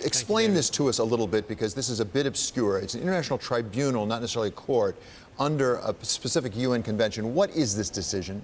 Explain this to us a little bit, because this is a bit obscure. It's an international tribunal, not necessarily a court, under a specific UN convention. What is this decision?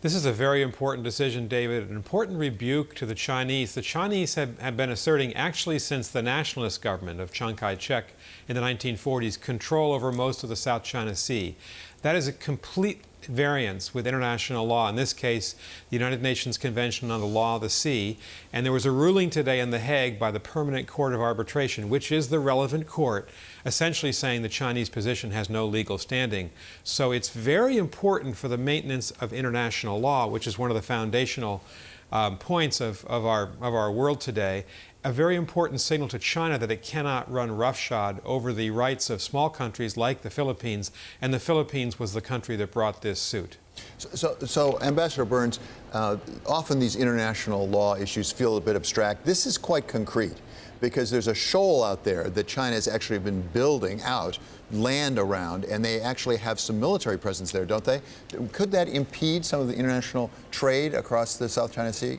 This is a very important decision, David, an important rebuke to the Chinese. The Chinese have been asserting, actually since the nationalist government of Chiang Kai-shek in the 1940s, control over most of the South China Sea. That is a complete variance with international law, in this case, the United Nations Convention on the Law of the Sea. And there was a ruling today in The Hague by the Permanent Court of Arbitration, which is the relevant court, essentially saying the Chinese position has no legal standing. So it's very important for the maintenance of international law, which is one of the foundational points of our world today, a very important signal to China that it cannot run roughshod over the rights of small countries like the Philippines, and the Philippines was the country that brought this suit. So Ambassador Burns, often these international law issues feel a bit abstract. This is quite concrete, because there's a shoal out there that China has actually been building out land around, and they actually have some military presence there, don't they? Could that impede some of the international trade across the South China Sea?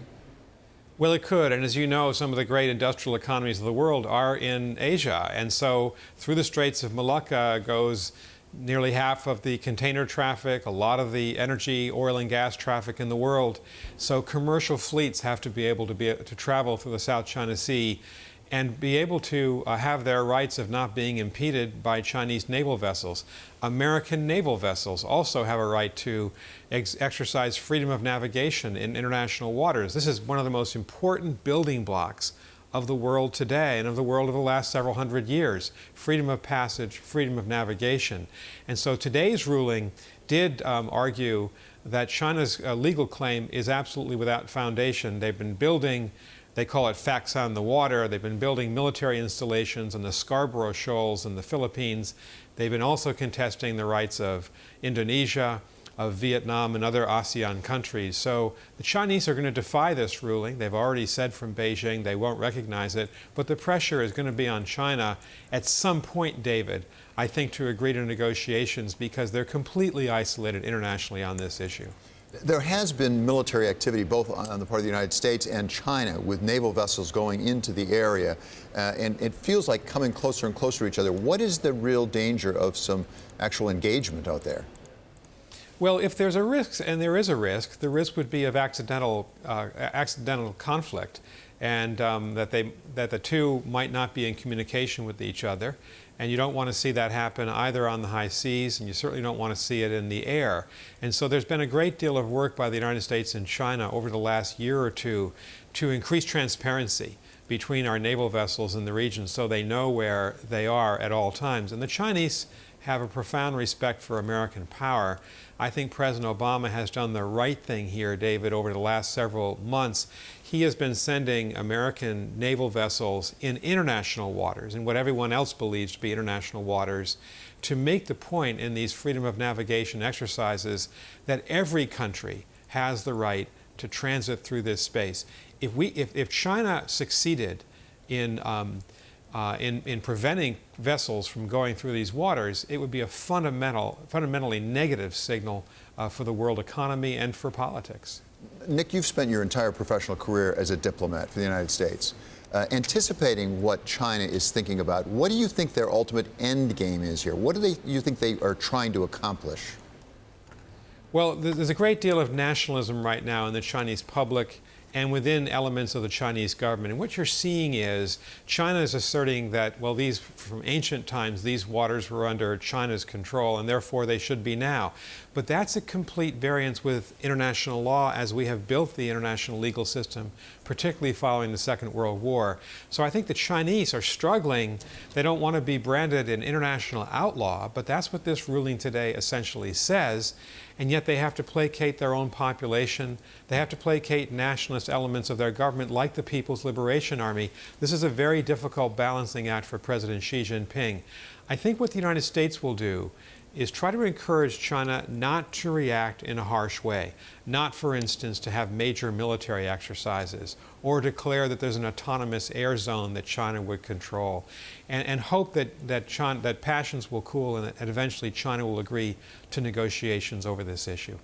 Well, it could, and as you know, some of the great industrial economies of the world are in Asia, and so through the Straits of Malacca goes nearly half of the container traffic, a lot of the energy, oil and gas traffic in the world. So commercial fleets have to be able to travel through the South China Sea and be able to have their rights of not being impeded by Chinese naval vessels. American naval vessels also have a right to exercise freedom of navigation in international waters. This is one of the most important building blocks of the world today and of the world of the last several hundred years. Freedom of passage, freedom of navigation. And so today's ruling did argue that China's legal claim is absolutely without foundation. They've been building, they call it facts on the water. They've been building military installations on the Scarborough Shoals in the Philippines. They've been also contesting the rights of Indonesia, of Vietnam, and other ASEAN countries. So the Chinese are going to defy this ruling. They've already said from Beijing they won't recognize it, but the pressure is going to be on China at some point, David, I think, to agree to negotiations, because they're completely isolated internationally on this issue. There has been military activity both on the part of the United States and China, with naval vessels going into the area, and it feels like coming closer and closer to each other. What is the real danger of some actual engagement out there? Well, if there's a risk, and there is a risk, the risk would be of accidental conflict, and that the two might not be in communication with each other. And you don't want to see that happen either on the high seas, and you certainly don't want to see it in the air. And so there's been a great deal of work by the United States and China over the last year or two to increase transparency between our naval vessels in the region, so they know where they are at all times. And the Chinese have a profound respect for American power. I think President Obama has done the right thing here, David, over the last several months. He has been sending American naval vessels in international waters, in what everyone else believes to be international waters, to make the point in these freedom of navigation exercises that every country has the right to transit through this space. If China succeeded in preventing vessels from going through these waters, it would be a fundamentally negative signal for the world economy and for politics. Nick, you've spent your entire professional career as a diplomat for the United States. Anticipating what China is thinking about, what do you think their ultimate end game is here? What do you think they are trying to accomplish? Well, there's a great deal of nationalism right now in the Chinese public and within elements of the Chinese government. And what you're seeing is China is asserting that, well, from ancient times, these waters were under China's control, and therefore they should be now. But that's a complete variance with international law as we have built the international legal system, particularly following the Second World War. So I think the Chinese are struggling. They don't want to be branded an international outlaw, but that's what this ruling today essentially says. And yet they have to placate their own population. They have to placate nationalist elements of their government, like the People's Liberation Army. This is a very difficult balancing act for President Xi Jinping. I think what the United States will do is try to encourage China not to react in a harsh way, not, for instance, to have major military exercises or declare that there's an autonomous air zone that China would control, and hope that passions will cool and that eventually China will agree to negotiations over this issue.